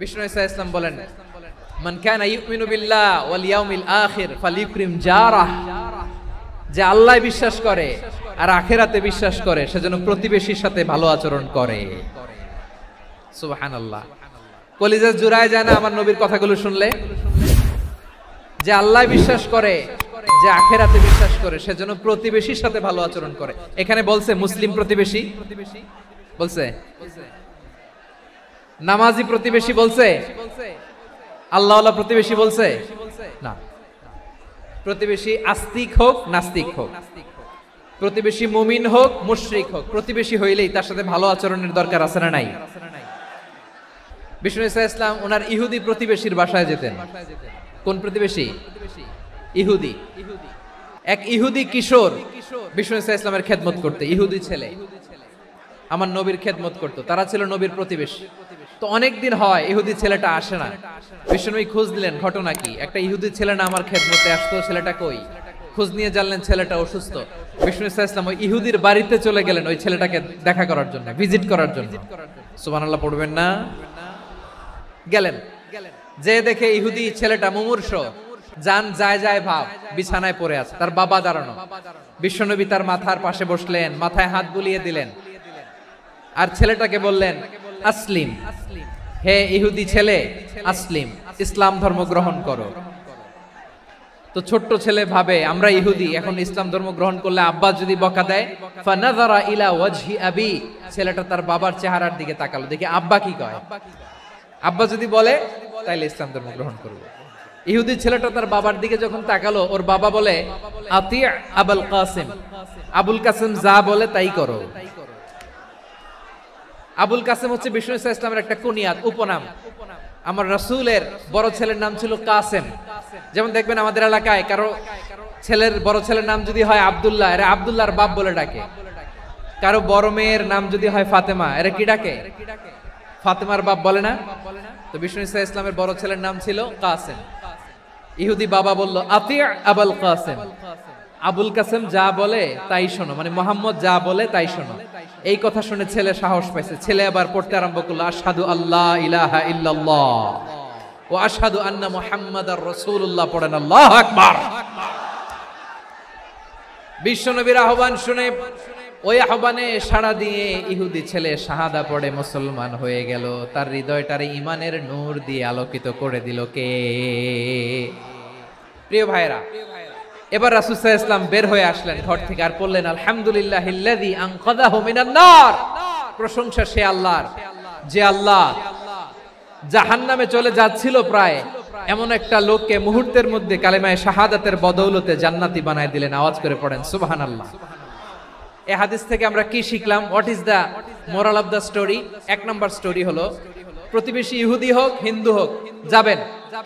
বিষ্ণু ঈসা ইসলাম বলেন, মান কানা ইউমিনু বিল্লাহ ওয়াল ইয়াউমিল আখির ফালিউকরিম জারাহ, যে আল্লাহ বিশ্বাস করে আর আখিরাতে বিশ্বাস করে সেজন্য প্রতিবেশীর সাথে ভালো আচরণ করে। সুবহানাল্লাহ। কলিজা জুড়ায় যায় না আমার নবীর কথাগুলো শুনলে? যে আল্লাহ বিশ্বাস করে, যে আখিরাতে বিশ্বাস করে সেজন্য প্রতিবেশীর সাথে ভালো আচরণ করে। এখানে বলছে মুসলিম প্রতিবেশী বলছে, নামাজি প্রতিবেশী বলছে, আল্লাহওয়ালা প্রতিবেশী বলছে না। প্রতিবেশী আস্তিক হোক নাস্তিক হোক, প্রতিবেশী মুমিন হোক মুশরিক হোক, প্রতিবেশী হইলেই তার সাথে ভালো আচরণের দরকার আছে না নাই? বিষ্ণু ঈসা ইসলাম ওনার ইহুদি প্রতিবেশীর বাসায় যেতেন। কোন প্রতিবেশী? ইহুদি। এক ইহুদি কিশোর বিষ্ণু ঈসা ইসলামের খেদমত করতে, ইহুদি ছেলে আমার নবীর খেদমত করতো, তারা ছিল নবীর প্রতিবেশী। তো অনেকদিন হয় ইহুদি ছেলেটা আসে না। বিষ্ণুনবী খোঁজ দিলেন, ঘটনা কি? একটা ইহুদি ছেলে না আমার খেদমতে আসতো, ছেলেটা কই? খোঁজ নিয়ে জানলেন ছেলেটা অসুস্থ। বিষ্ণু ঈসা ইসলাম ওই ইহুদির বাড়িতে চলে গেলেন ওই ছেলেটাকে দেখা করার জন্য, ভিজিট করার জন্য। সুবহানাল্লাহ পড়বেন না? গেলেন, যে দেখে ইহুদি ছেলেটা মুমূর্ষ, জান যায় যায় ভাব, বিছানায় পড়ে আছে, তার বাবা দাঁড়ানো। বিশ্বনবী তার মাথার পাশে বসলেন, মাথায় হাত বুলিয়ে দিলেন আর ছেলেটাকে বললেন, আসলিম, হে ইহুদি ছেলে, আসলিম, ইসলাম ধর্ম গ্রহণ করো। তো ছোট্ট ছেলে ভাবে আমরা ইহুদি, এখন ইসলাম ধর্ম গ্রহণ করলে আব্বা যদি বকা দেয়, ফানাযারা ইলা ওয়াজহি আবি, ছেলেটা তার বাবার চেহারার দিকে তাকালো, দেখি আব্বা কি কয়। আব্বা যদি বলে তাইলে ইসলাম ধর্ম গ্রহণ করব। ইহুদি ছেলেটা তার বাবার দিকে যখন তাকালো, ওর বাবা বলে, আতি আবুল কাসিম, আবুল কাসিম যা বলে তাই করো। আবুল কাসিম হচ্ছে বিষ্ণু ঈসা ইসলামের একটা কুনিয়াত, উপনাম। আমার রাসূলের বড় ছেলের নাম ছিল কাসেম। যেমন দেখবেন আমাদের এলাকায় কারো ছেলের বড় ছেলের নাম যদি হয় আব্দুল্লাহ, এরা আব্দুল্লাহর বাপ বলে ডাকে। কারো বড় মেয়ের নাম যদি হয় ফাতেমা, এরা কি ডাকে? ফাতেমার বাপ বলে না? তো বিষ্ণু ঈসা ইসলামের বড় ছেলের নাম ছিল কাসেম। ইহুদি বাবা বলল, আতি আবুল কাসেম, আবুল কাসেম যা বলে তাই শোনো, মানে মোহাম্মদ যা বলে তাই শোনো। এই কথা শুনে ছেলে সাহস পাইছে, ছেলে আবার পড়তে আরম্ভ করলো, আশহাদু আল্লাহ ইলাহা ইল্লাল্লাহ ওয়া আশহাদু আন্না মুহাম্মাদার রাসূলুল্লাহ, পড়েন আল্লাহু আকবার। বিশ্বনবীর আহ্বান শুনে ওই আহ্বানে সাড়া দিয়ে ইহুদি ছেলে শাহাদা পড়ে মুসলমান হয়ে গেল। তার হৃদয়টারে ইমানের নূর দিয়ে আলোকিত করে দিল কে? প্রিয় ভাইরা, এবার রাসূল সাল্লাল্লাহু আলাইহি ওয়াসাল্লাম বের হয়ে আসলেন ঘর থেকে আর বললেন, আলহামদুলিল্লাহিল্লাযী আনকাযাহু মিনান নার, প্রশংসা সে আল্লাহর যে আল্লাহ জাহান্নামে চলে যাচ্ছিল প্রায় এমন একটা লোককে মুহূর্তের মধ্যে কালেমায়ে শাহাদাতের বদৌলতে জান্নাতি বানায় দিলেন। আওয়াজ করে পড়েন সুবহানাল্লাহ। এই হাদিস থেকে আমরা কি শিখলাম? What is the moral of the story? এক নম্বর স্টোরি হলো, প্রতিবেশী ইহুদি হোক হিন্দু হোক, যাবেন,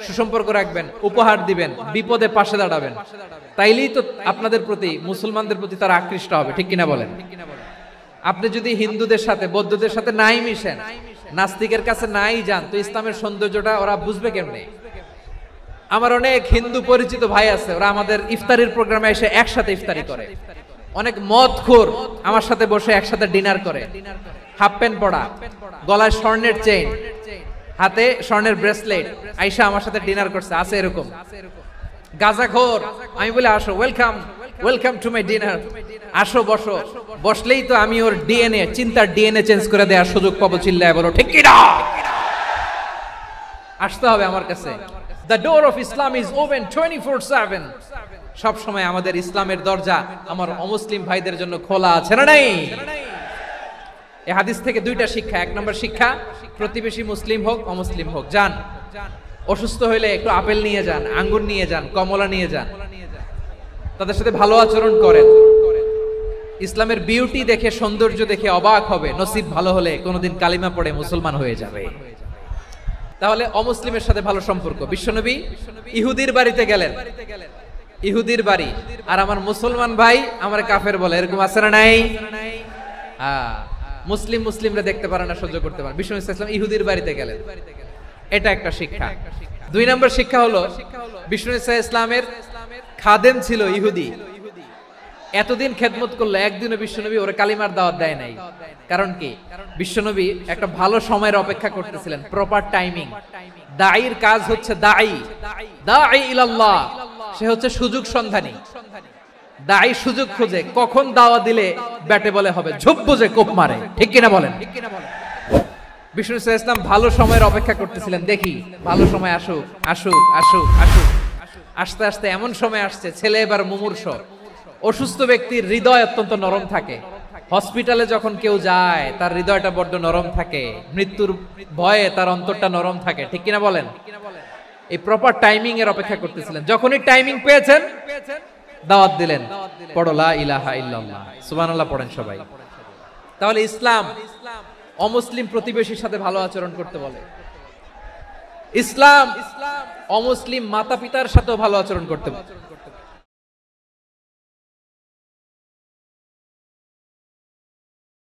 সুসম্পর্ক রাখবেন, উপহার দিবেন, বিপদে পাশে দাঁড়াবেন, তাইলেই তো আপনাদের প্রতি, মুসলমানদের প্রতি তারা আকৃষ্ট হবে, ঠিক কিনা বলেন? আপনি যদি হিন্দুদের সাথে বৌদ্ধদের সাথে নাই মিশেন, নাস্তিকের কাছে নাই যান, তো ইসলামের সৌন্দর্যটা ওরা বুঝবে কেমনে? আমার অনেক হিন্দু পরিচিত ভাই আছে, ওরা আমাদের ইফতারির প্রোগ্রামে এসে একসাথে ইফতারি করে। অনেক মদখোর আমার সাথে বসে একসাথে ডিনার করে, হাফ প্যান্ট পরা, গলায় স্বর্ণের চেইন, হাতে স্বর্ণের ব্রেসলেট, আইসা আমার সাথে ডিনার করছে, আছে এরকম। গাঁজাখোর, আমি বলে আসো, welcome welcome to my dinner, আসো বসো। বসলেই তো আমি ওর ডিএনএ, চিন্তার ডিএনএ চেঞ্জ করে দেওয়ার সুযোগ পাবো, চিল্লায় বলো ঠিক কি না? আসতে হবে আমার কাছে। The door of Islam is open 24/7. সব সময় আমাদের ইসলামের দরজা আমার অমুসলিম ভাইদের জন্য খোলা আছে না নাই? এই হাদিস থেকে দুইটা শিক্ষা। এক নম্বর শিক্ষা, প্রতিবেশী মুসলিম হোক অমুসলিম হোক, যান, অসুস্থ হইলে একটু আপেল নিয়ে যান, আঙ্গুর নিয়ে যান, কমলা নিয়ে যান, তাদের সাথে ভালো আচরণ করেন। ইসলামের বিউটি দেখে, সৌন্দর্য দেখে অবাক হবে, নসিব ভালো হলে কোনোদিন কালিমা পড়ে মুসলমান হয়ে যাবে। তাহলে অমুসলিমের সাথে ভালো সম্পর্ক। বিশ্বনবী ইহুদির বাড়িতে গেলেন, ইহুদির বাড়ি, আর আমার মুসলমান ভাই আমার কাফের বলে, এরকম আছে না নাই? মুসলিম মুসলিমরা দেখতে পারে না, সহ্য করতে পারে। বিষ্ণু ইসলাম ইহুদির বাড়িতে গেলেন, এটা একটা শিক্ষা। দুই নম্বর শিক্ষা হলো, বিষ্ণু ইসলামের খাদেম ছিল ইহুদি, এতদিন খেদমত করলো, একদিনও বিশ্বনবী ওরে কালিমার দাওয়াত দেয় নাই। কারণ কি? বিশ্বনবী একটা ভালো সময়ের অপেক্ষা করতেছিলেন, প্রপার টাইমিং। দাঈর কাজ হচ্ছে দাঈ ইলাল্লাহ, সে হচ্ছে সুযোগ সন্ধানী। দাঈ সুযোগ খোঁজে, কখন দাওয়া দিলে ব্যাটে বলে হবে, ঝোপ বুঝে কোপ মারে। ঠিক কিনা বলেন? বিষ্ণু ইসলাম ভালো সময়ের অপেক্ষা করতেছিলেন, দেখি ভালো সময় আসুক আসুক আসুক আসুক। আস্তে আস্তে এমন সময় আসছে, ছেলে এবার মুমূর্ষ। অসুস্থ ব্যক্তির হৃদয় অত্যন্ত নরম থাকে। হসপিটালে যখন কেউ যায় তার হৃদয়টা বড্ড নরম থাকে, মৃত্যুর ভয়ে তার অন্তরটা নরম থাকে। ঠিক কিনা বলেন? এই প্রপার টাইমিং এর অপেক্ষা করতেছিলেন। যখনই টাইমিং পেয়েছেন, দাওয়াত দিলেন, পড়ো লা ইলাহা ইল্লাল্লাহ, সুবহানাল্লাহ পড়েন সবাই। তাহলে ইসলাম অমুসলিম প্রতিবেশীর সাথে ভালো আচরণ করতে বলে। ইসলাম অমুসলিম মাতা পিতার সাথেও ভালো আচরণ করতে বলে।